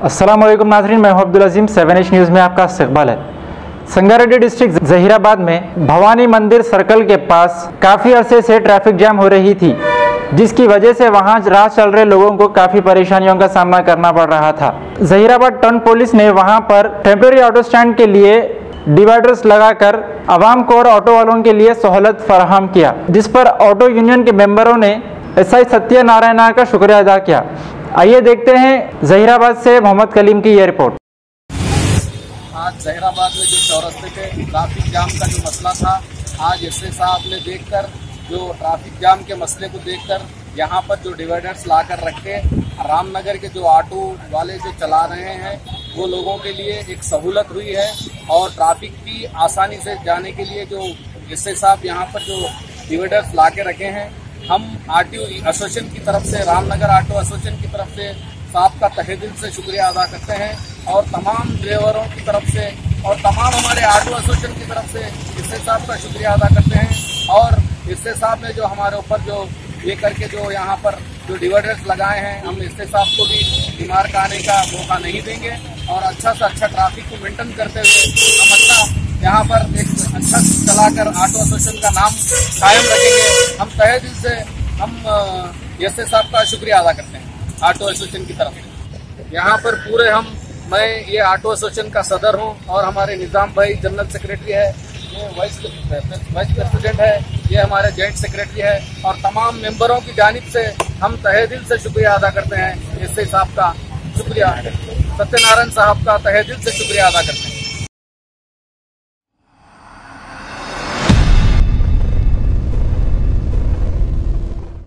अस्सलामुअलैकुम नाज़रीन, मैं अब्दुल अजीम 7H न्यूज़ में आपका इस्तकबाल है। संगारेड्डी डिस्ट्रिक्ट जहीराबाद में भवानी मंदिर सर्कल के पास काफ़ी अरसे से ट्रैफिक जैम हो रही थी, जिसकी वजह से वहां राह चल रहे लोगों को काफ़ी परेशानियों का सामना करना पड़ रहा था। जहीराबाद टाउन पुलिस ने वहां पर टेम्परेरी ऑटो स्टैंड के लिए डिवाइडर्स लगाकर आवाम को और ऑटो वालों के लिए सहूलत फराहम किया, जिस पर ऑटो यूनियन के मेंबरों ने SI सत्यनारायण का शुक्रिया अदा किया। आइए देखते हैं जहीराबाद से मोहम्मद कलीम की यह रिपोर्ट। आज जहीराबाद में जो चौरस्ते पे ट्रैफिक जाम का जो मसला था, आज एसए साहब ने देखकर जो ट्रैफिक जाम के मसले को देखकर यहाँ पर जो डिवाइडर्स लाकर रखे, रामनगर के जो ऑटो वाले जो चला रहे हैं वो लोगों के लिए एक सहूलत हुई है और ट्रैफिक भी आसानी से जाने के लिए जो एसए साहब यहाँ पर जो डिवाइडर्स ला के रखे हैं, हम आरटीओ एसोसिएशन की तरफ से, रामनगर ऑटो एसोसिएशन की तरफ से साहब का तहे दिल से शुक्रिया अदा करते हैं और तमाम ड्राइवरों की तरफ से और तमाम हमारे ऑटो एसोसिएशन की तरफ से इससे साहब का शुक्रिया अदा करते हैं। और इससे साहब ने जो हमारे ऊपर जो ये करके जो यहाँ पर जो डिवाइडर्स लगाए हैं, हम इससे साहब को भी बीमार का आने का मौका नहीं देंगे और अच्छा से अच्छा ट्रैफिक को मेंटेन करते हुए हम अच्छा यहाँ पर एक अच्छा चलाकर ऑटो एसोसिएशन का नाम कायम रखेंगे। हम तहे दिल से हम एसए साहब का शुक्रिया अदा करते हैं ऑटो एसोसिएशन की तरफ से। यहाँ पर पूरे मैं ये ऑटो एसोसिएशन का सदर हूँ और हमारे निज़ाम भाई जनरल सेक्रेटरी है, ये वाइस प्रेसिडेंट है, ये हमारे जॉइंट सेक्रेटरी है और तमाम मेंबरों की जानिब से हम तहे दिल से शुक्रिया अदा करते हैं। एसए साहब का शुक्रिया, सत्यनारायण साहब का तहे दिल से शुक्रिया अदा करते हैं।